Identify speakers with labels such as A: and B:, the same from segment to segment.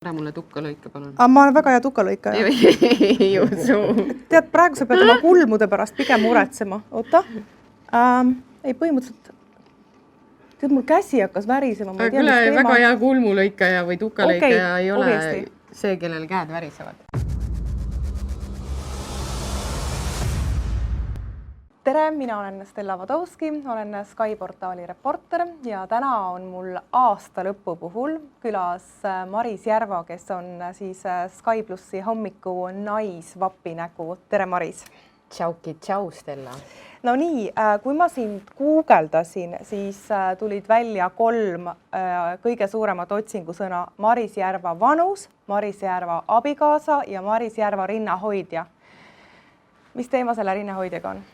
A: Ära mulle tukkalõika, palun.
B: Ma olen väga hea tukkalõikaja.
A: Ei usu.
B: Tead, praegu sa pead oma kulmude pärast pigem muretsema. Oota. Ei, põhimõtteliselt. Tead, mul käsi hakkas värisema.
A: Aga küll väga hea kulmulõikaja või tukkalõikaja ei ole
B: obviously.
A: see, kellel käed värisevad.
B: Tere, mina olen Stella Vadovski, olen Sky portaali reporter ja täna on mul aasta lõpu puhul külas Maris Järva, kes on siis Sky Plussi hommiku naisvapinägu. Tere, Maris!
A: Tšau, Stella!
B: No nii, kui ma sind guugeldasin, siis tulid välja 3 kõige suuremat otsingusõna Maris Järva vanus, Maris Järva abikaasa ja Maris Järva rinnahoidja. Mis teema selle rinnahoidjaga on?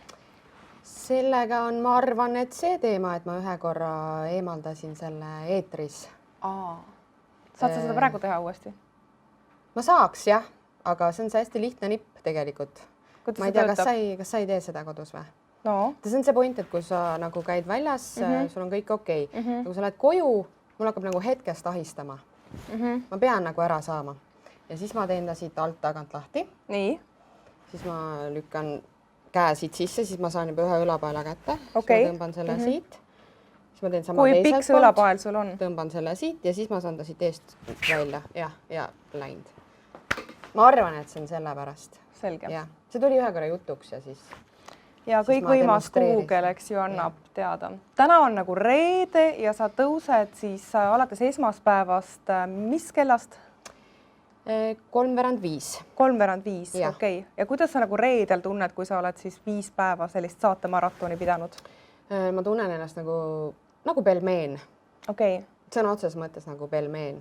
A: Sellega on, ma arvan, et see teema, et ma ühe korra eemaldasin selle eetris.
B: Saad sa seda praegu teha uuesti?
A: Ma saaks, jah, aga see on see hästi lihtne nipp tegelikult.
B: Kuidas
A: ma ei tea, kas sa ei tee seda kodus või?
B: No.
A: See on see point, et kui sa nagu käid väljas, sul on kõik okei. Kui sa lähed koju, mul hakkab nagu hetkest ahistama. Ma pean nagu ära saama. Ja siis ma teen ta siit alt tagant lahti.
B: Nii.
A: Siis ma lükkan käe siit sisse, siis ma saan juba ühe õlapaela kätte.
B: Okay.
A: Ma tõmban selle siit. Siis ma teen sama
B: kui
A: teiselt
B: pikk see õlapael sul on?
A: Tõmban selle siit ja siis ma saan ta siit eest välja. Ja läinud. Ma arvan, et see on selle pärast.
B: Selge.
A: Ja. See tuli ühe korra jutuks ja siis...
B: Ja kõik võimas Google, eks ju, annab teada. Täna on nagu reede ja sa tõused siis alates esmaspäevast mis kellast?
A: 3:45.
B: 3:45, okei. Ja kuidas sa nagu reedel tunned, kui sa oled siis 5 päeva sellist saatemaratoni pidanud?
A: Ma tunnen ennast nagu pelmeen.
B: Okei.
A: See on otses mõttes nagu pelmeen.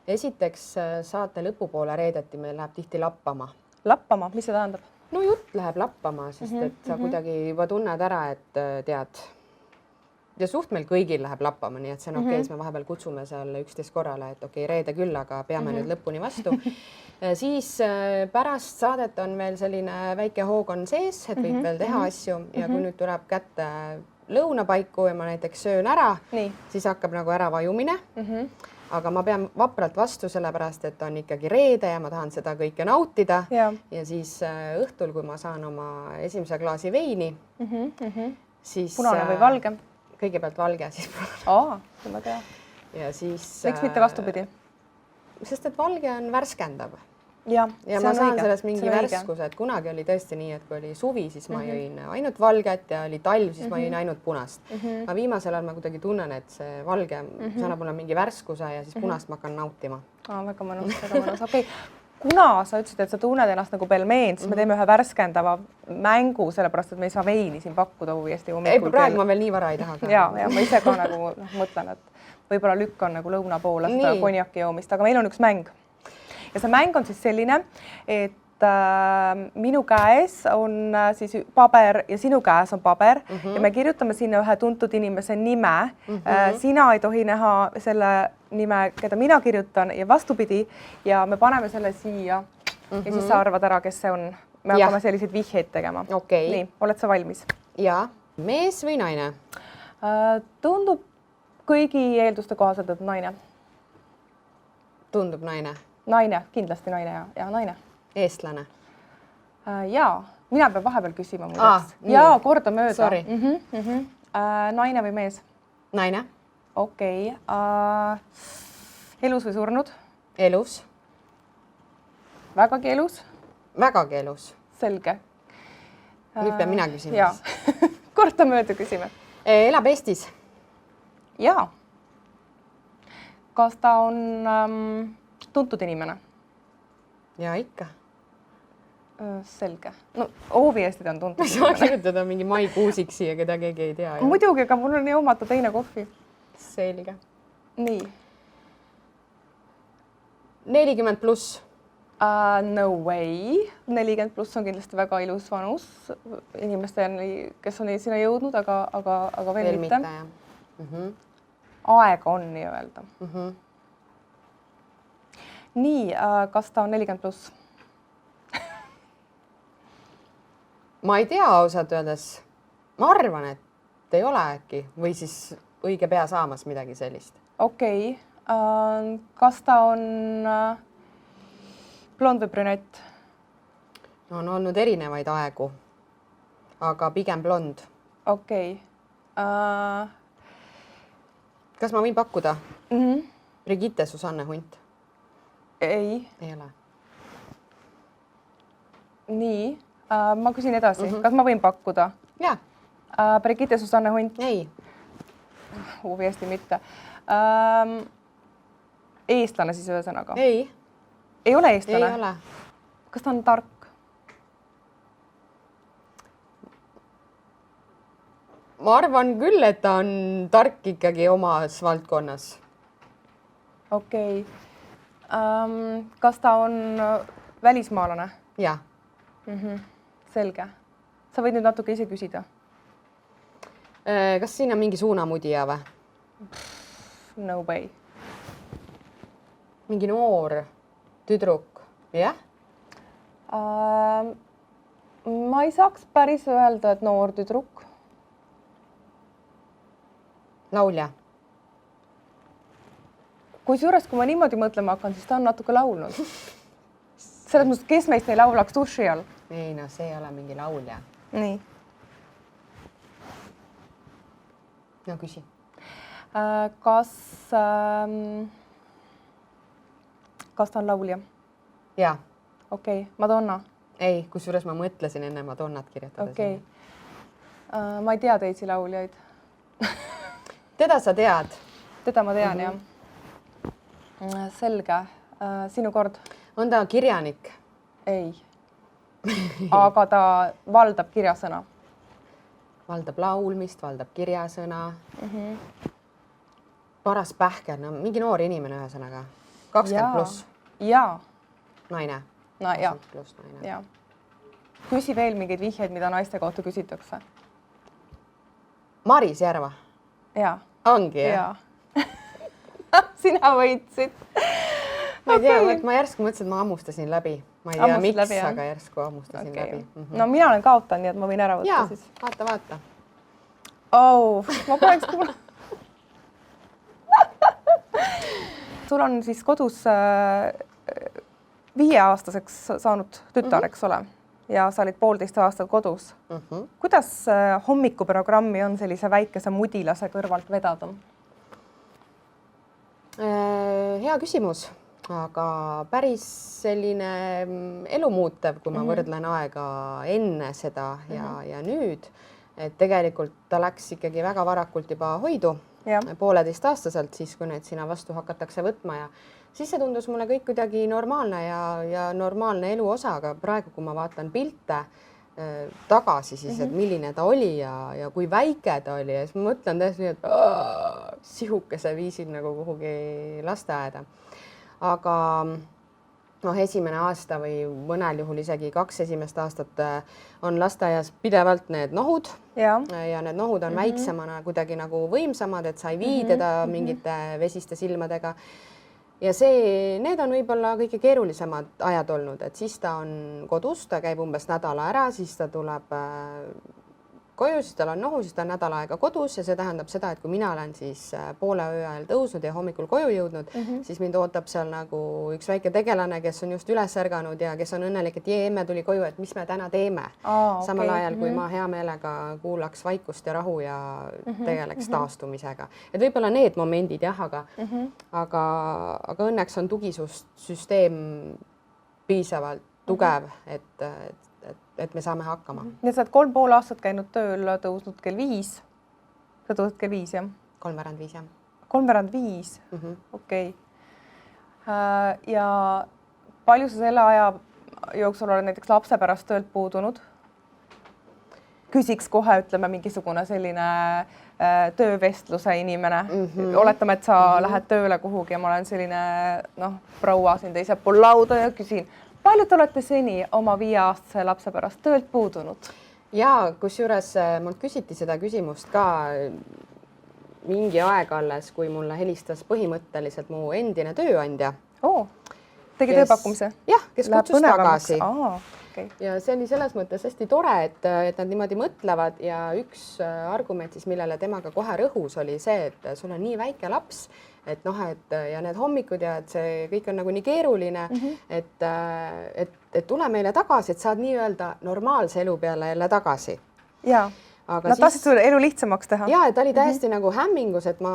A: Esiteks saate lõpupoole reedeti meil läheb tihti lappama.
B: Lappama? Mis see tähendab?
A: No jutt läheb lappama, sest et sa kuidagi juba tunned ära, et tead, ja suht meil kõigil läheb lappama, nii et see on okei, siis me vahepeal kutsume seal 11 korrale, et okei, reede küll, aga peame nüüd lõpuni vastu. Siis pärast saadet on veel selline väike hoog on sees, et võib veel teha asju ja kui nüüd tuleb kätte lõunapaiku ja ma näiteks söön ära, siis hakkab nagu ära vajumine. Aga ma pean vapralt vastu, sellepärast, et on ikkagi reede ja ma tahan seda kõike nautida. Ja siis õhtul, kui ma saan oma esimese klaasi veini, siis...
B: Punane või valge?
A: Kõigepealt valge, siis punane.
B: See on väga hea.
A: Ja siis...
B: Miks mitte vastupidi?
A: Sest et valge on värskendav.
B: Ja
A: ma saan sellest mingi värskuse, et kunagi oli tõesti nii, et kui oli suvi, siis ma jõin ainult valget ja oli talv, siis ma jõin ainult punast. Ma viimasel ajal ma kuidagi tunnen, et see valge annab mulle mingi värskuse ja siis punast ma hakkan nautima.
B: Väga mõnus, väga mõnus. Okei. Kuna sa ütlesid, et sa tunned ennast nagu pelmeen, siis me teeme ühe värskendava mängu, sellepärast, et me ei saa veini siin pakkuda uuesti hommikul.
A: Praegu ma veel nii vara ei taha.
B: Ja ma ise ka nagu mõtlen, et võib-olla lükkan nagu lõuna poole seda konjaki joomist, aga meil on üks mäng. Ja see mäng on siis selline, et minu käes on siis paber ja sinu käes on paber ja me kirjutame sinna ühe tuntud inimese nime. Sina ei tohi näha selle nime, keda mina kirjutan ja vastupidi ja me paneme selle siia ja siis sa arvad ära, kes see on. Me hakkame selliseid vihjeid tegema. Nii, oled sa valmis?
A: Ja, mees või naine?
B: Tundub kõigi eelduste kohaselt, et naine.
A: Tundub naine?
B: Naine, kindlasti naine ja naine.
A: Eestlane?
B: Jaa, mina pean vahepeal küsima muideks. Jaa, korda mööda. Naine või mees?
A: Naine.
B: Okei. Elus või surnud?
A: Elus.
B: Vägagi elus?
A: Vägagi elus.
B: Selge.
A: Nüüd pean mina küsima.
B: Jaa, korda mööda küsime.
A: Elab Eestis?
B: Jaa. Kas ta on tuntud inimene?
A: Ja ikka.
B: Selge. No obviously ta on tuntud
A: inimene. Ma kirjutada mingi Mai Kuusik siia, keda keegi ei tea.
B: Muidugi, aga mul on joomata teine kohvi.
A: Selge.
B: Nii. 40
A: pluss.
B: No way. 40 pluss on kindlasti väga ilus vanus inimestel, kes on sinna jõudnud, aga veel mitte. Aega on nii öelda. Nii, kas ta on 40 pluss?
A: Ma ei tea ausalt öeldes. Ma arvan, et ei ole äkki või siis õige pea saamas midagi sellist.
B: Okei. Kas ta on blond või brünett?
A: On olnud erinevaid aegu, aga pigem blond.
B: Okei.
A: Kas ma võin pakkuda? Brigitte Susanne Hunt?
B: Ei.
A: Ei ole.
B: Nii, ma küsin edasi. Kas ma võin pakkuda?
A: Jaa.
B: Brigitte Susanne Hunt?
A: Ei.
B: Obviously mitte. Eestlane siis ühesõnaga?
A: Ei.
B: Ei ole eestlane?
A: Ei ole.
B: Kas ta on tark?
A: Ma arvan küll, et ta on tark ikkagi omas valdkonnas.
B: Okei. Kas ta on välismaalane?
A: Jaa.
B: Selge. Sa võid nüüd natuke ise küsida.
A: Kas siin on mingi suunamudija või?
B: No way.
A: Mingi noor tüdruk? Jah?
B: Ma ei saaks päris öelda, et noor tüdruk.
A: Laulja?
B: Kusjuures, kui ma niimoodi mõtlema hakkan, siis ta on natuke laulnud. Selles mõttes, kes meist ei laulaks duši all?
A: Ei, no see ei ole mingi laulja.
B: Nii.
A: No küsi.
B: Kas ta on laulja?
A: Jaa.
B: Okei. Madonna?
A: Ei, kusjuures ma mõtlesin enne Madonnat kirjutada.
B: Okei. Ma ei tea teisi lauljaid.
A: Teda sa tead?
B: Teda ma tean, jah. Selge. Sinu kord?
A: On ta kirjanik?
B: Ei. Aga ta valdab kirjasõna.
A: Valdab laulmist, valdab kirjasõna. Paras pähkel, no mingi noor inimene ühesõnaga. 20 pluss.
B: Jaa.
A: Naine.
B: No jaa.
A: Pluss naine.
B: Jaa. Küsi veel mingeid vihjeid, mida naiste kohta küsitakse.
A: Maris Järva?
B: Jaa.
A: Ongi, jah?
B: Jaa. Sina võitsid.
A: Ma ei tea, ma järsku mõtlesin, et ma ammustasin läbi. Ma ei tea, miks, aga järsku ammustasin läbi.
B: No mina olen kaotanud, nii et ma võin ära võtta siis.
A: Jaa, vaata.
B: Ma poleks kuule. Sul on siis kodus 5-aastaseks saanud tütar, eks ole? Ja sa olid 1,5 aastat kodus. Kuidas hommikuprogrammi on sellise väikese mudilase kõrvalt vedada?
A: Hea küsimus, aga päris selline elumuutev, kui ma võrdlen aega enne seda ja nüüd, et tegelikult ta läks ikkagi väga varakult juba hoidu, 1,5-aastaselt, siis kui need sinna vastu hakatakse võtma ja siis see tundus mulle kõik kuidagi normaalne ja normaalne elu osa, aga praegu, kui ma vaatan pilte tagasi siis, et milline ta oli ja kui väike ta oli ja siis ma mõtlen täiesti nii, et sihukese viisin nagu kuhugi lasteaeda. Aga esimene aasta või mõnel juhul isegi 2 esimest aastat on lasteaias pidevalt need nohud ja need nohud on väiksemana kuidagi nagu võimsamad, et sa ei vii teda mingite vesiste silmadega. Ja need on võib-olla kõige keerulisemad ajad olnud, et siis ta on kodus, ta käib umbes nädala ära, siis ta tuleb koju, siis tal on nohu, siis ta on nädal aega kodus ja see tähendab seda, et kui mina olen siis poole öö ajal tõusnud ja hommikul koju jõudnud, siis mind ootab seal nagu üks väike tegelane, kes on just üles ärganud ja kes on õnnelik, et emme tuli koju, et mis me täna teeme. Samal ajal, kui ma hea meelega kuulaks vaikust ja rahu ja tegeleks taastumisega. Et võib-olla need momendid jah, aga õnneks on tugisüsteem piisavalt tugev, et me saame hakkama.
B: Nii sa oled 3,5 aastat käinud tööl, tõusnud kell 5. Sa tõusnud kell 5, jah?
A: 3:45, jah.
B: 3:45? Okei. Ja palju sa selle aja jooksul oled näiteks lapse pärast töölt puudunud? Küsiks kohe, ütleme, mingisugune selline töövestluse inimene. Oletame, et sa lähed tööle kuhugi ja ma olen selline proua siin teisel pool lauda ja küsin, palju te olete seni oma 5-aastase lapse pärast töölt puudunud?
A: Jaa, kusjuures mult küsiti seda küsimust ka mingi aeg alles, kui mulle helistas põhimõtteliselt mu endine tööandja.
B: Tegi tööpakkumise?
A: Jah, kes kutsus tagasi.
B: Okay.
A: Ja see oli selles mõttes hästi tore, et nad niimoodi mõtlevad ja üks argument siis, millele temaga kohe rõhus oli see, et sul on nii väike laps, et noh, et ja need hommikud ja et see kõik on nagu nii keeruline, et tule meile tagasi, et saad nii-öelda normaalse elu peale jälle tagasi.
B: Jaa. Aga nad tahtsid sulle elu lihtsamaks teha?
A: Ja, et ta oli täiesti nagu hämmingus, et ma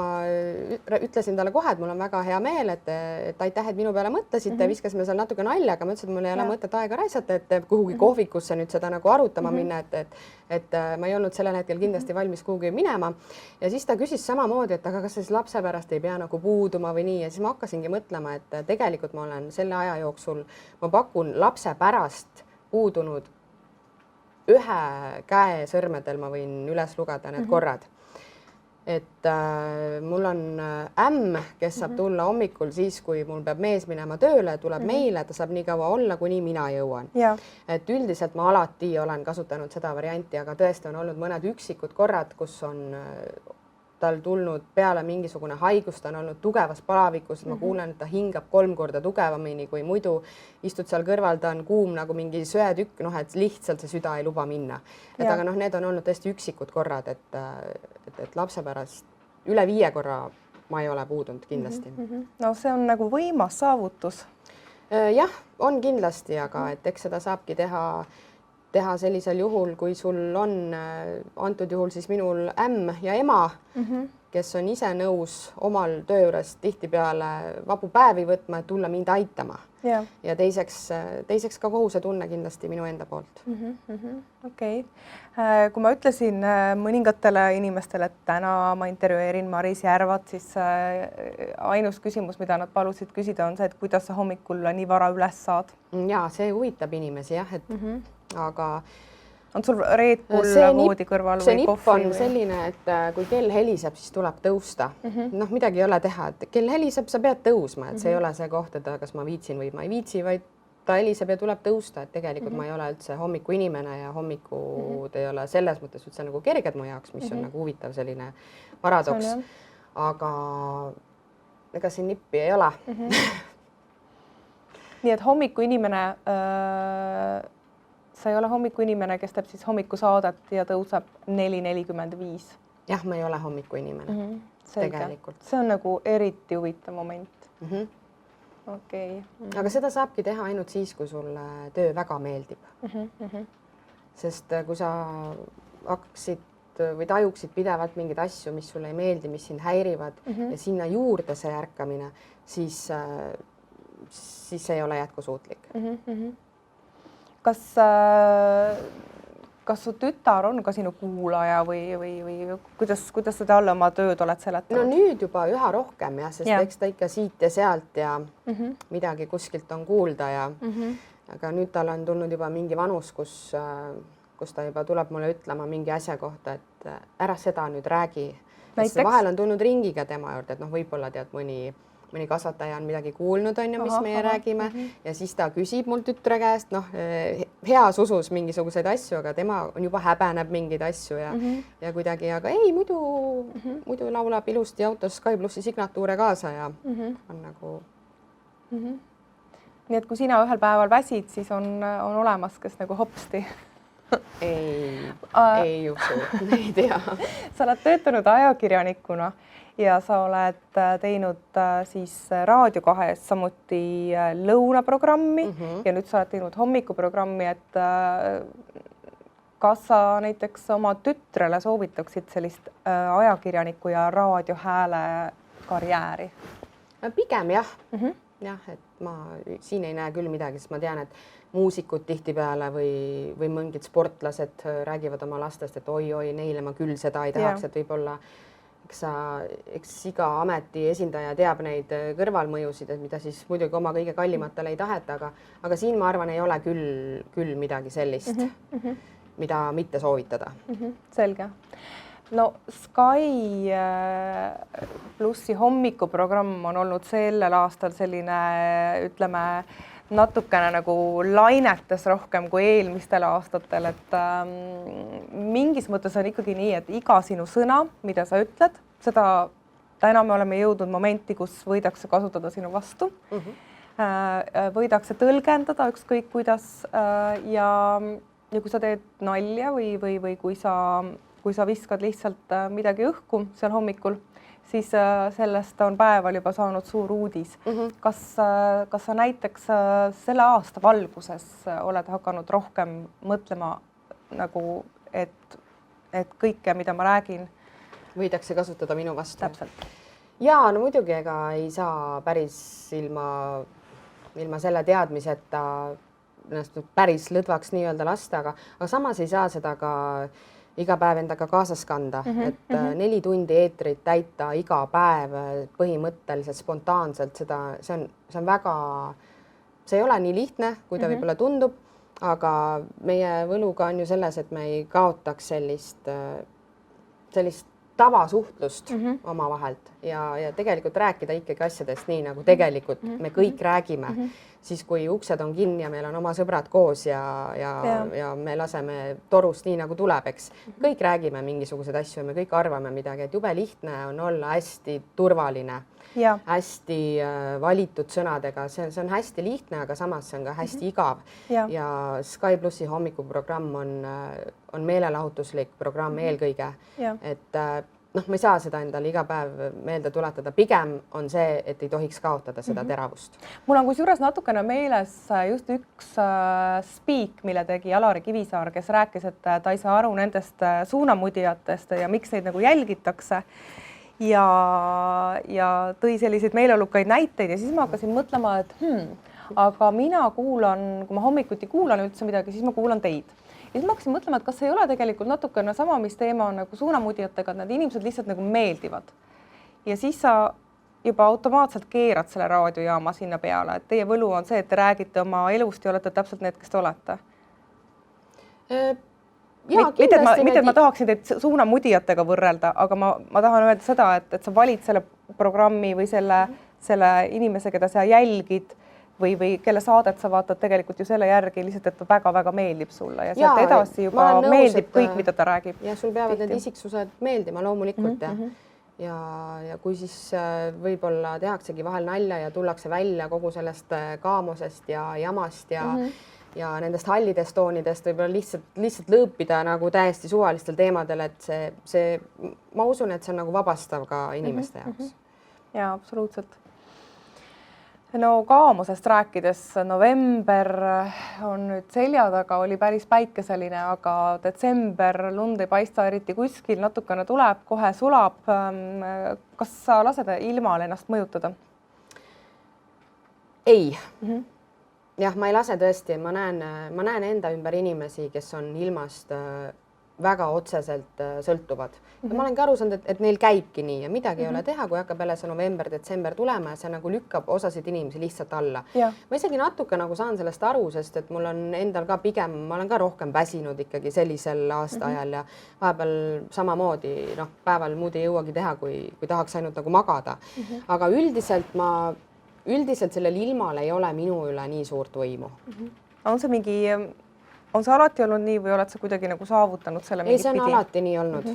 A: ütlesin talle kohe, et mul on väga hea meel, et aitäh, et minu peale mõtlesite, viskasime seal natuke nalja, aga ma ütlesin, et mul ei ole mõtet aega raisata, et kuhugi kohvikusse nüüd seda nagu arutama minna, et ma ei olnud sellel hetkel kindlasti valmis kuhugi minema. Ja siis ta küsis samamoodi, et aga kas siis lapse pärast ei pea nagu puuduma või nii. Ja siis ma hakkasingi mõtlema, et tegelikult ma olen selle aja jooksul, ma pakun lapse pärast puudunud ühe käe sõrmedel ma võin üles lugeda need korrad. Et mul on ämm, kes saab tulla hommikul siis, kui mul peab mees minema tööle, tuleb meile, ta saab nii kaua olla, kuni mina jõuan. Et üldiselt ma alati olen kasutanud seda varianti, aga tõesti on olnud mõned üksikud korrad, kus on tal tulnud peale mingisugune haigus, ta on olnud tugevas palavikus, ma kuulen, et ta hingab 3 korda tugevamini kui muidu, istud seal kõrval, ta on kuum nagu mingi söetükk, noh, et lihtsalt see süda ei luba minna. Et aga noh, need on olnud tõesti üksikud korrad, et lapse pärast üle 5 korra ma ei ole puudunud kindlasti.
B: No see on nagu võimas saavutus.
A: Jah, on kindlasti, aga et eks seda saabki teha sellisel juhul, kui sul on antud juhul siis minul ämm ja ema, kes on ise nõus omal töö juures tihtipeale vabu päevi võtma, et tulla mind aitama. Ja teiseks ka kohusetunne kindlasti minu enda poolt.
B: Okei. Kui ma ütlesin mõningatele inimestele, et täna ma intervjueerin Maris Järvat, siis ainus küsimus, mida nad palusid küsida, on see, et kuidas sa hommikul nii vara üles saad?
A: Ja, see huvitab inimesi, jah, et aga
B: on sul Red Bull voodi kõrval või kohvi?
A: See nipp on selline, et kui kell heliseb, siis tuleb tõusta. Noh, midagi ei ole teha, et kell heliseb, sa pead tõusma, et see ei ole see koht, et kas ma viitsin või ma ei viitsi, vaid ta heliseb ja tuleb tõusta, et tegelikult ma ei ole üldse hommiku inimene ja hommikud ei ole selles mõttes üldse nagu kerged mu jaoks, mis on nagu huvitav selline paradoks. Aga ega siin nippi ei ole.
B: Nii et hommiku inimene sa ei ole hommiku inimene, kes teeb siis hommikusaadet ja tõuseb 4:45.
A: Jah, ma ei ole hommiku inimene. Tegelikult.
B: See on nagu eriti huvitav moment. Okei.
A: Aga seda saabki teha ainult siis, kui sulle töö väga meeldib. Sest kui sa hakkaksid või tajuksid pidevalt mingeid asju, mis sulle ei meeldi, mis sind häirivad ja sinna juurde see ärkamine, siis ei ole jätkusuutlik.
B: Kas su tütar on ka sinu kuulaja või kuidas sa talle oma tööd oled seletanud?
A: No nüüd juba üha rohkem, jah, sest eks ta ikka siit ja sealt ja midagi kuskilt on kuulda ja aga nüüd tal on tulnud juba mingi vanus, kus ta juba tuleb mulle ütlema mingi asja kohta, et ära seda nüüd räägi. Vahel on tulnud ringiga tema juurde, et noh, võib-olla tead mõni kasvataja on midagi kuulnud, on ju, mis meie räägime ja siis ta küsib mul tütre käest, noh, heas usus mingisuguseid asju, aga tema on juba häbeneb mingeid asju ja kuidagi, aga ei, muidu laulab ilusti autos Sky Plussi signatuure kaasa ja on nagu.
B: Nii et kui sina ühel päeval väsid, siis on olemas, kes nagu hopsti.
A: Ei usu, ei tea.
B: Sa oled töötanud ajakirjanikuna ja sa oled teinud siis Raadio 2 samuti lõunaprogrammi ja nüüd sa oled teinud hommikuprogrammi, et kas sa näiteks oma tütrele soovitaksid sellist ajakirjaniku ja raadiohääle karjääri?
A: Pigem jah. Jah, et ma siin ei näe küll midagi, sest ma tean, et muusikud tihtipeale või mingid sportlased räägivad oma lastest, et oi, neile ma küll seda ei tahaks, et võib-olla eks iga ameti esindaja teab neid kõrvalmõjusid, et mida siis muidugi oma kõige kallimatele ei taheta, aga siin ma arvan, ei ole küll midagi sellist, mida mitte soovitada.
B: Selge. No Sky Plussi hommikuprogramm on olnud sellel aastal selline, ütleme, natukene nagu lainetes rohkem kui eelmistel aastatel, et mingis mõttes on ikkagi nii, et iga sinu sõna, mida sa ütled, seda täna me oleme jõudnud momenti, kus võidakse kasutada sinu vastu. võidakse tõlgendada ükskõik kuidas ja kui sa teed nalja või kui sa viskad lihtsalt midagi õhku seal hommikul, siis sellest on päeval juba saanud suur uudis. Kas sa näiteks selle aasta valguses oled hakanud rohkem mõtlema nagu, et kõike, mida ma räägin,
A: võidakse kasutada minu vastu?
B: Täpselt.
A: Jaa, no muidugi ega ei saa päris ilma selle teadmiseta ennast päris lõdvaks nii-öelda lasta, aga samas ei saa seda ka iga päev endaga kaasas kanda, et 4 tundi eetrit täita iga päev põhimõtteliselt spontaanselt seda, see on väga, see ei ole nii lihtne, kui ta võib-olla tundub, aga meie võluga on ju selles, et me ei kaotaks sellist tavasuhtlust omavahelt ja tegelikult rääkida ikkagi asjadest nii, nagu tegelikult me kõik räägime, siis kui uksed on kinni ja meil on oma sõbrad koos ja me laseme torust nii, nagu tuleb, eks. Kõik räägime mingisuguseid asju ja me kõik arvame midagi, et jube lihtne on olla hästi turvaline, hästi valitud sõnadega, see on hästi lihtne, aga samas see on ka hästi igav. Ja Sky Plussi hommikuprogramm on meelelahutuslik programm eelkõige, et ma ei saa seda endale iga päev meelde tuletada. Pigem on see, et ei tohiks kaotada seda teravust.
B: Mul on kusjuures natukene meeles just üks speak, mille tegi Alari Kivisaar, kes rääkis, et ta ei saa aru nendest suunamudijatest ja miks neid nagu jälgitakse. Ja tõi selliseid meeleolukaid näiteid ja siis ma hakkasin mõtlema, et aga mina kuulan, kui ma hommikuti kuulan üldse midagi, siis ma kuulan teid. Ja siis ma hakkasin mõtlema, et kas ei ole tegelikult natukene sama, mis teema on nagu suunamudijatega, et need inimesed lihtsalt nagu meeldivad. Ja siis sa juba automaatselt keerad selle raadiojaama sinna peale, et teie võlu on see, et te räägite oma elust ja olete täpselt need, kes te olete. Mitte, et ma tahaksin teid suunamudijatega võrrelda, aga ma tahan öelda seda, et sa valid selle programmi või selle inimese, keda sa jälgid või kelle saadet sa vaatad tegelikult ju selle järgi lihtsalt, et ta väga-väga meeldib sulle ja sealt edasi juba meeldib kõik, mida ta räägib.
A: Ja sul peavad need isiksused meeldima loomulikult ja kui siis võib-olla tehaksegi vahel nalja ja tullakse välja kogu sellest kaamosest ja jamast ja nendest hallidest toonidest võib-olla lihtsalt lõõpida nagu täiesti suvalistel teemadel, et ma usun, et see on nagu vabastav ka inimeste jaoks.
B: Ja absoluutselt. No kaamosest rääkides, november on nüüd selja taga, oli päris päikeseline, aga detsember, lund ei paista eriti kuskil, natukene tuleb, kohe sulab. Kas sa lased ilmal ennast mõjutada?
A: Ei. Jah, ma ei lase tõesti, ma näen enda ümber inimesi, kes on ilmast väga otseselt sõltuvad. Ja ma olen ka aru saanud, et neil käibki nii ja midagi ei ole teha, kui hakkab jälle see november, detsember tulema ja see nagu lükkab osasid inimesi lihtsalt alla. Ma isegi natuke nagu saan sellest aru, sest et mul on endal ka pigem, ma olen ka rohkem väsinud ikkagi sellisel aasta ajal ja vahepeal samamoodi, päeval muud ei jõuagi teha, kui tahaks ainult nagu magada. Aga üldiselt sellel ilmal ei ole minu üle nii suurt võimu.
B: On see alati olnud nii või oled sa kuidagi nagu saavutanud selle mingit
A: pidi? Ei, see on alati nii olnud.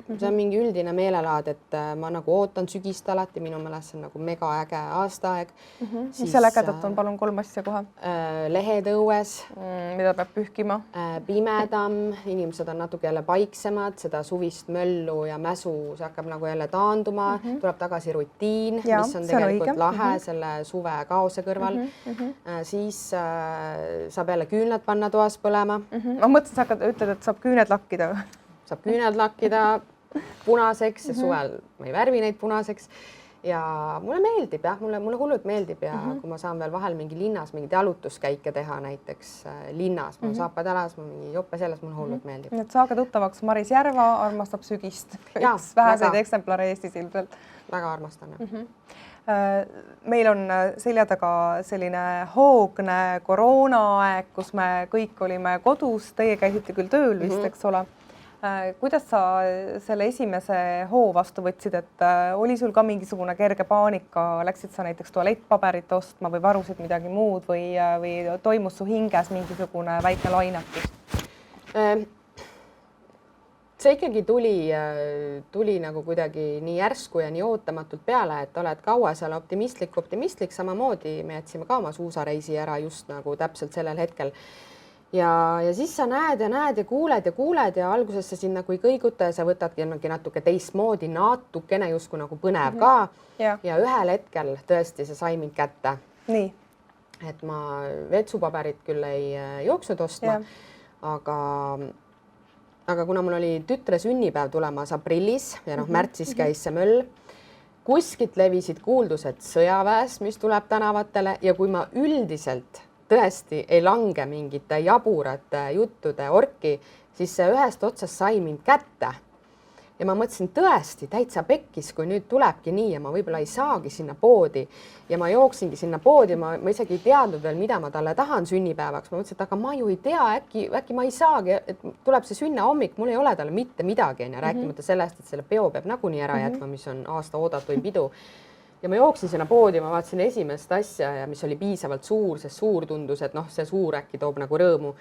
A: See on mingi üldine meelelaad, et ma nagu ootan sügist alati, minu meelest see on nagu mega äge aastaaeg.
B: Mis seal ägedat on, palun 3 asja kohe?
A: Lehed õues.
B: Mida peab pühkima?
A: Pimedam, inimesed on natuke jälle paiksemad, seda suvist möllu ja mäsu, see hakkab nagu jälle taanduma, tuleb tagasi rutiin, mis on tegelikult lahe selle suve kaose kõrval. Siis saab jälle küünlad panna toas põlema.
B: Ma mõtlen, sa ütled, et saab küüned lakkida.
A: Saab küüned lakkida punaseks ja suvel ma ei värvi neid punaseks ja mulle meeldib jah, mulle hullult meeldib ja kui ma saan veel vahel mingi linnas mingid jalutuskäike teha näiteks linnas, mul saapad jalas, mul mingi jope selles, mulle hullult meeldib.
B: Et saage tuttavaks Maris Järva, armastab sügist. Üks väheseid eksemplare Eestis ilmselt.
A: Väga armastan.
B: Meil on selja taga selline hoogne koroonaaeg, kus me kõik olime kodus, teie käisite küll tööl vist, eks ole. Kuidas sa selle esimese hoo vastu võtsid, et oli sul ka mingisugune kerge paanika, läksid sa näiteks tualettpaberit ostma või varusid midagi muud või toimus su hinges mingisugune väike lainetus?
A: see ikkagi tuli nagu kuidagi nii järsku ja nii ootamatult peale, et oled kaua seal optimistlik, samamoodi me jätsime ka oma suusareisi ära just nagu täpselt sellel hetkel. Ja siis sa näed ja kuuled ja alguses sa siin nagu ei kõiguta ja sa võtadki natuke teistmoodi, natukene justkui nagu põnev ka. Ja ühel hetkel tõesti see sai mind kätte.
B: Nii.
A: Et ma vetsupaberit küll ei jooksnud ostma, aga kuna mul oli tütre sünnipäev tulemas aprillis ja märtsis käis see möll, kuskilt levisid kuuldused sõjaväes, mis tuleb tänavatele ja kui ma üldiselt tõesti ei lange mingite jaburate juttude orki, siis see ühest otsast sai mind kätte. Ja ma mõtlesin tõesti täitsa pekkis, kui nüüd tulebki nii ja ma võib-olla ei saagi sinna poodi ja ma jooksingi sinna poodi, ma isegi ei teadnud veel, mida ma talle tahan sünnipäevaks. Ma mõtlesin, et aga ma ju ei tea, äkki ma ei saagi, et tuleb see sünnahommik, mul ei ole talle mitte midagi, rääkimata sellest, et selle peo peab nagunii ära jätma, mis on aasta oodatuid pidu. Ja ma jooksin sinna poodi, ma vaatasin esimest asja, mis oli piisavalt suur, sest suur tundus, et see suur äkki toob nagu rõõmu.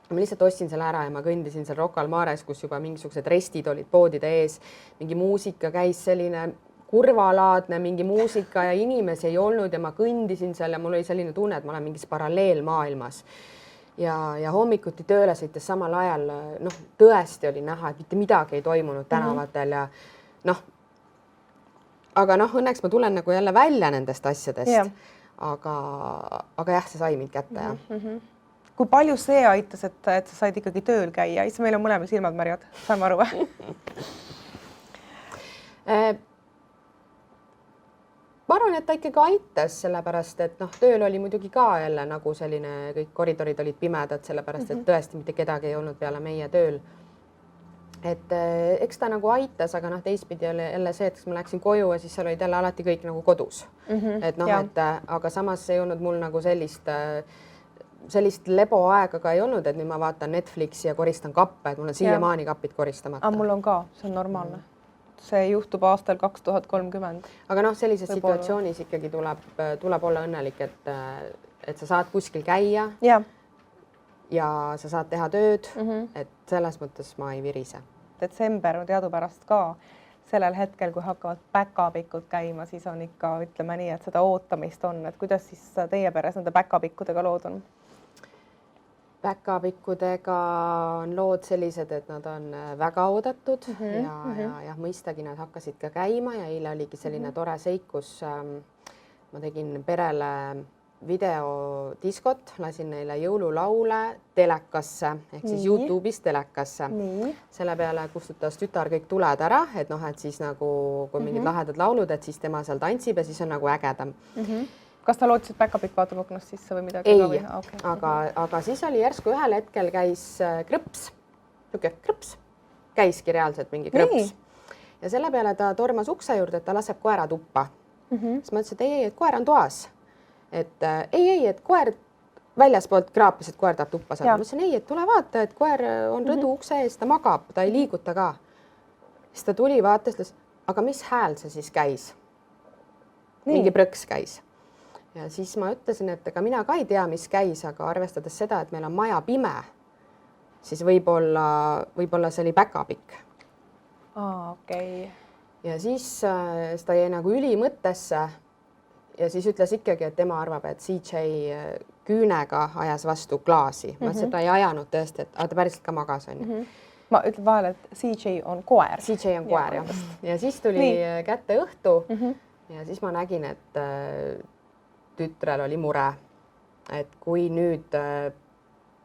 A: Ma lihtsalt ostsin selle ära ja ma kõndisin seal Rocca al Mares, kus juba mingisugused restid olid poodide ees. Mingi muusika käis selline kurvalaadne, mingi muusika ja inimesi ei olnud ja ma kõndisin seal ja mul oli selline tunne, et ma olen mingis paralleelmaailmas. Ja hommikuti tööle sõites samal ajal, tõesti oli näha, et mitte midagi ei toimunud tänavatel ja aga õnneks ma tulen nagu jälle välja nendest asjadest. Aga jah, see sai mind kätte, jah.
B: Kui palju see aitas, et sa said ikkagi tööl käia? Meil on mõlemad silmad märjad, saame aru või?
A: Ma arvan, et ta ikkagi aitas, sellepärast, et tööl oli muidugi ka jälle nagu selline, kõik koridorid olid pimedad, sellepärast, et tõesti mitte kedagi ei olnud peale meie tööl. Et eks ta nagu aitas, aga teistpidi oli jälle see, et ma läksin koju ja siis seal olid jälle alati kõik nagu kodus. Aga samas ei olnud mul nagu sellist leboaega ka ei olnud, et nüüd ma vaatan Netflixi ja koristan kappe, et mul on siiamaani kapid koristamata.
B: Mul on ka, see on normaalne. See juhtub aastal 2030.
A: Aga sellises situatsioonis ikkagi tuleb olla õnnelik, et sa saad kuskil käia ja sa saad teha tööd, et selles mõttes ma ei virise.
B: Detsember on teadupärast ka sellel hetkel, kui hakkavad päkapikud käima, siis on ikka, ütleme nii, et seda ootamist on. Et kuidas siis teie peres nende päkapikkudega lood on? Päkapikkudega on lood sellised, et nad on väga oodatud ja mõistagi nad hakkasid ka käima ja eile oligi selline tore seik, kus ma tegin perele videodiskot, lasin neile jõululaule telekasse ehk siis YouTube'is telekasse. Selle peale kustutas tütar kõik tuled ära, et siis nagu kui mingid lahedad laulud, et siis tema seal tantsib ja siis on nagu ägedam. Kas ta lootis, et päkapikk vaatab uknast sisse või midagi?
A: Ei, aga siis oli järsku ühel hetkel käis krõps, käiski reaalselt mingi krõps. Ja selle peale ta tormas ukse juurde, et ta laseb koera tuppa. Siis ma ütlesin, et ei, et koer on toas. Et et koer väljaspoolt kraapis, et koer tahab tuppa saada. Ma ütlesin, ei, et tule vaata, et koer on rõdu ukse ees, ta magab, ta ei liiguta ka. Siis ta tuli, vaatas, aga mis hääl see siis käis? Mingi prõks käis. Ja siis ma ütlesin, et ega mina ka ei tea, mis käis, aga arvestades seda, et meil on maja pime, siis võib-olla see oli päkapikk. Ja siis ta jäi nagu ülimõttesse ja siis ütles ikkagi, et tema arvab, et CJ küünega ajas vastu klaasi. Ma ütlesin, et ta ei ajanud tõesti, et ta päriselt ka magas on.
B: Ma ütlen vahele, et CJ on koer.
A: CJ on koer, jah. Ja siis tuli kätte õhtu ja siis ma nägin, et tütrel oli mure, et kui nüüd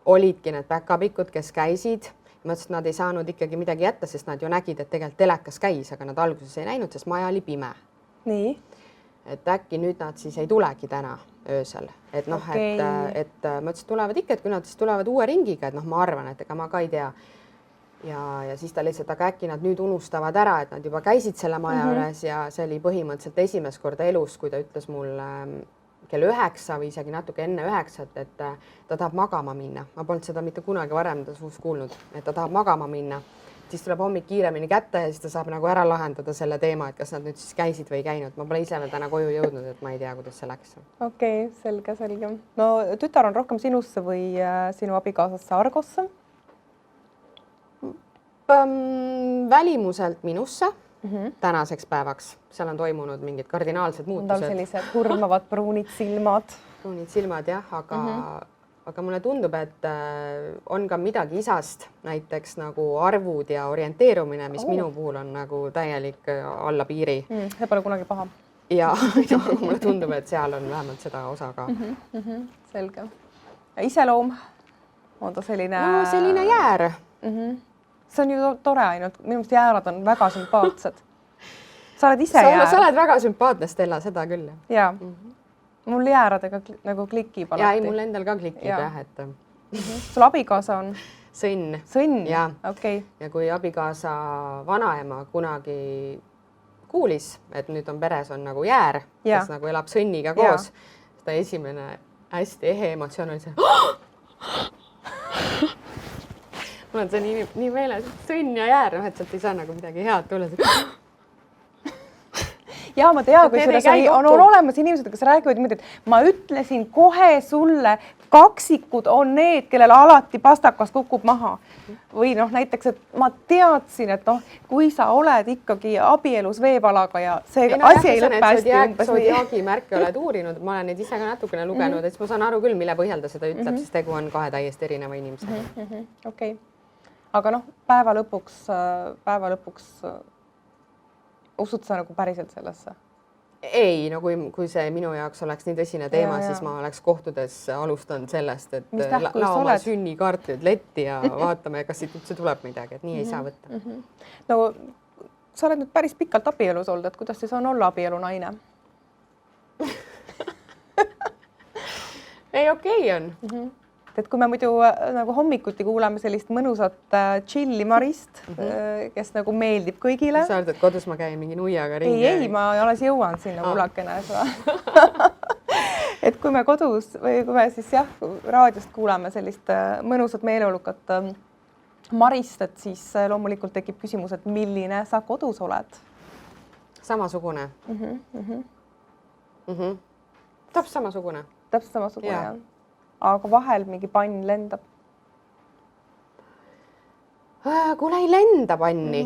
A: olidki need päkapikud, kes käisid, ma ütlesin, et nad ei saanud ikkagi midagi jätta, sest nad ju nägid, et tegelikult telekas käis, aga nad alguses ei näinud, sest maja oli pime.
B: Nii?
A: Et äkki nüüd nad siis ei tulegi täna öösel. Et ma ütlesin, et tulevad ikka, et kui nad siis tulevad uue ringiga, et ma arvan, et ega ma ka ei tea. Ja siis ta lihtsalt, aga äkki nad nüüd unustavad ära, et nad juba käisid selle maja üles ja see oli põhimõtteliselt esimest korda elus, kui ta ütles mulle kell 9 või isegi natuke enne 9, et ta tahab magama minna. Ma polnud seda mitte kunagi varem ta suust kuulnud, et ta tahab magama minna. Siis tuleb hommik kiiremini kätte ja siis ta saab nagu ära lahendada selle teema, et kas nad nüüd siis käisid või ei käinud. Ma pole ise veel täna koju jõudnud, et ma ei tea, kuidas see läks.
B: Okei, selge. No tütar on rohkem sinusse või sinu abikaasasse Argosse?
A: välimuselt minusse tänaseks päevaks. Seal on toimunud mingid kardinaalsed
B: Tal
A: muutused.
B: sellised hurmavad pruunid silmad.
A: Pruunid silmad jah, aga mulle tundub, et on ka midagi isast, näiteks nagu arvud ja orienteerumine, mis minu puhul on nagu täielik alla piiri.
B: See pole kunagi paha.
A: Ja mulle tundub, et seal on vähemalt seda osa ka.
B: Selge. Ja iseloom on ta selline...
A: No selline jäär.
B: See on ju tore ainult. Minu meelest jäärad on väga sümpaatsed. Sa oled ise jäär.
A: Sa oled väga sümpaatne, Stella, seda küll.
B: Jaa. Mul jääradega nagu klikib alati.
A: Ja ei, mul endal ka klikib jah, et...
B: Sul abikaasa on?
A: Sõnn.
B: Sõnn?
A: Ja.
B: Okei.
A: Ja kui abikaasa vanaema kunagi kuulis, et nüüd on peres on nagu jäär, kes nagu elab sõnniga koos, seda esimene hästi ehe emotsioon oli see. Mul on see nii meeles, sõnn ja jäär, et sealt ei saa nagu midagi head tulla.
B: Ja ma tean, kui on olemas inimesed, kes räägivad niimoodi, et ma ütlesin kohe sulle, kaksikud on need, kellel alati pastakas kukub maha. Või näiteks, et ma teadsin, et kui sa oled ikkagi abielus veepalaga ja see asi ei lõppe hästi umbes.
A: Zodiaagi märke oled uurinud, ma olen neid ise ka natukene lugenud, et ma saan aru küll, mille põhjal ta seda ütleb, sest tegu on kahe täiesti erineva inimesega.
B: Okei. Aga päeva lõpuks usud sa nagu päriselt sellesse?
A: Ei, no kui see minu jaoks oleks nii tõsine teema, siis ma oleks kohtudes alustanud sellest, et laoma sünnikaartid letti ja vaatame, kas siit üldse tuleb midagi, et nii ei saa võtta.
B: No sa oled nüüd päris pikalt abielus olnud, et kuidas siis on olla abielu naine?
A: Ei, okei on.
B: Et kui me muidu nagu hommikuti kuuleme sellist mõnusat chilli Marist, kes nagu meeldib kõigile.
A: Sa oled, et kodus ma käin mingi nuiaga ringi?
B: Ei, ma alles jõuan sinna kullakene. Et kui me kodus või kui me siis raadiost kuuleme sellist mõnusat meeleolukat Marist, et siis loomulikult tekib küsimus, et milline sa kodus oled?
A: Samasugune. Täpselt samasugune.
B: Täpselt samasugune, jah. Aga vahel mingi pann lendab?
A: Kuule, ei lenda panni.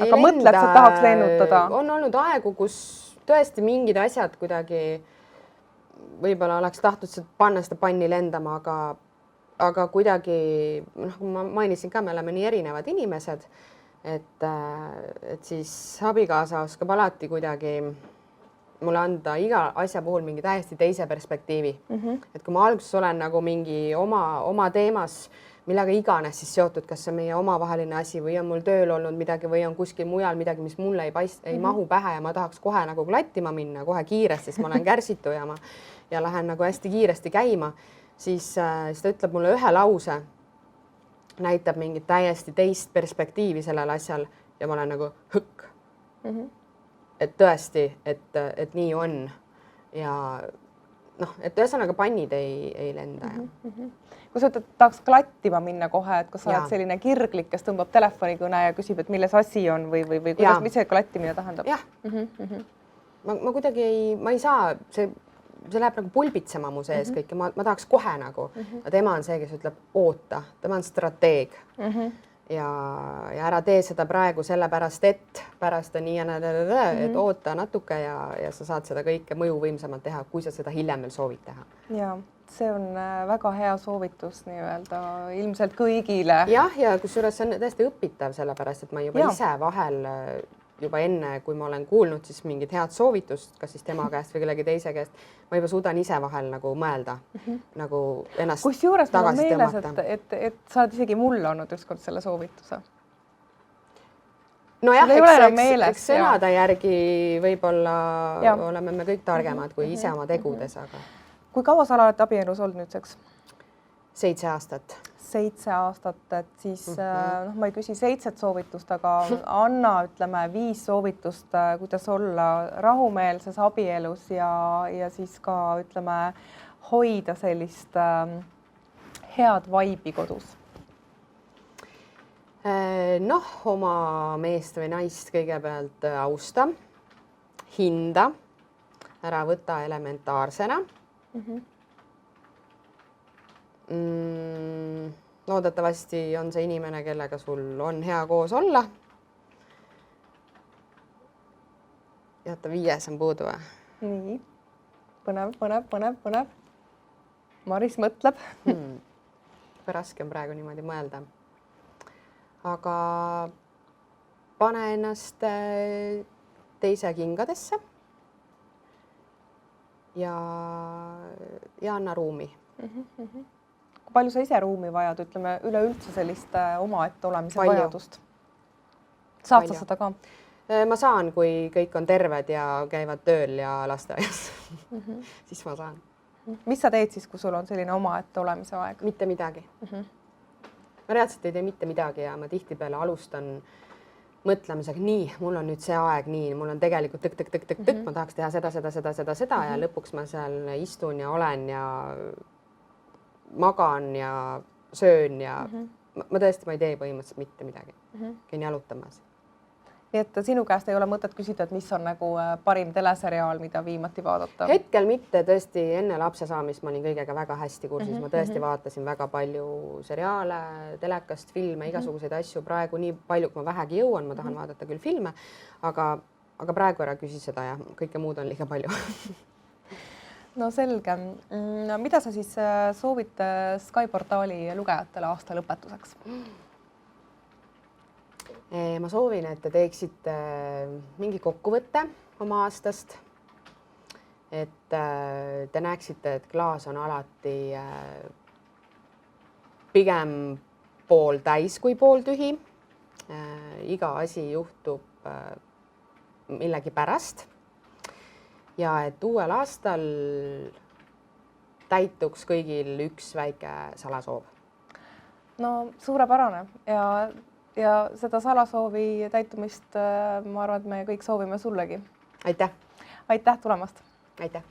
B: Aga mõtled, sa tahaks lennutada?
A: On olnud aegu, kus tõesti mingid asjad kuidagi võib-olla oleks tahtnud panna seda panni lendama, aga kuidagi, ma mainisin ka, me oleme nii erinevad inimesed, et siis abikaasa oskab alati kuidagi mulle anda iga asja puhul mingi täiesti teise perspektiivi. Et kui ma alguses olen nagu mingi oma teemas, millega iganes siis seotud, kas see on meie omavaheline asi või on mul tööl olnud midagi või on kuskil mujal midagi, mis mulle ei mahu pähe ja ma tahaks kohe nagu klattima minna, kohe kiiresti, sest ma olen kärsitu ja lähen nagu hästi kiiresti käima, siis ta ütleb mulle ühe lause, näitab mingit täiesti teist perspektiivi sellel asjal ja ma olen nagu hõkk. Et tõesti, et nii on ja et ühesõnaga pannid ei lenda.
B: Kui sa tahaks klattima minna kohe, et kas sa oled selline kirglik, kes tõmbab telefonikõne ja küsib, et milles asi on või kuidas, mis see klattimine tähendab?
A: Jah. Ma kuidagi ma ei saa, see läheb nagu pulbitsema mu sees kõik ja ma tahaks kohe nagu. Tema on see, kes ütleb oota, tema on strateeg. Ja ära tee seda praegu sellepärast, et pärast on nii ja et oota natuke ja sa saad seda kõike mõjuvõimsamalt teha, kui sa seda hiljem veel soovid teha.
B: Ja see on väga hea soovitus nii-öelda ilmselt kõigile.
A: Jah, ja kusjuures see on tõesti õpitav sellepärast, et ma juba ise vahel juba enne, kui ma olen kuulnud siis mingid head soovitust, kas siis tema käest või kellegi teise käest, ma juba suudan ise vahel nagu mõelda, nagu ennast
B: kusjuures mul on meeles, et sa oled isegi mulle olnud ükskord selle soovituse.
A: No jah, eks sõnade järgi võib-olla oleme me kõik targemad kui ise oma tegudes, aga...
B: Kui kaua sa oled abielus olnud nüüdseks?
A: 7 aastat.
B: 7 aastat, et siis ma ei küsi 7 soovitust, aga anna, ütleme, 5 soovitust, kuidas olla rahumeelses abielus ja siis ka, ütleme, hoida sellist head vaibi kodus.
A: Oma meest või naist kõigepealt austa, hinda, ära võta elementaarsena. loodetavasti on see inimene, kellega sul on hea koos olla. ja oota, 5 on puudu või?
B: Nii, põnev. Maris mõtleb.
A: Raske on praegu niimoodi mõelda. Aga pane ennast teise kingadesse ja anna ruumi.
B: Kui palju sa ise ruumi vajad, ütleme üleüldse sellist omaette olemise vajadust? Saad sa seda ka?
A: Ma saan, kui kõik on terved ja käivad tööl ja lasteaias. Siis ma saan.
B: Mis sa teed siis, kui sul on selline omaette olemise aeg?
A: Mitte midagi. Ma reaalselt ei tee mitte midagi ja ma tihtipeale alustan mõtlemisega, nii, mul on nüüd see aeg, nii, mul on tegelikult tõk, ma tahaks teha seda ja lõpuks ma seal istun ja olen ja magan ja söön ja ma tõesti, ma ei tee põhimõtteliselt mitte midagi. Käin jalutamas.
B: Nii et sinu käest ei ole mõtet küsida, et mis on nagu parim teleseriaal, mida viimati vaadata?
A: Hetkel mitte, tõesti enne lapse saamist ma olin kõigega väga hästi kursis. Ma tõesti vaatasin väga palju seriaale, telekast, filme, igasuguseid asju. Praegu nii palju, kui ma vähegi jõuan, ma tahan vaadata küll filme, aga praegu ära küsi seda ja kõike muud on liiga palju.
B: No selge. Mida sa siis soovid Sky portaali lugejatele aasta lõpetuseks?
A: Ma soovin, et te teeksite mingi kokkuvõtte oma aastast, et te näeksite, et klaas on alati pigem pooltäis kui pooltühi. Iga asi juhtub millegi pärast ja et uuel aastal täituks kõigil üks väike salasoov. No
B: suurepärane ja seda salasoovi täitumist ma arvan, et me kõik soovime sullegi.
A: Aitäh!
B: Aitäh tulemast!
A: Aitäh!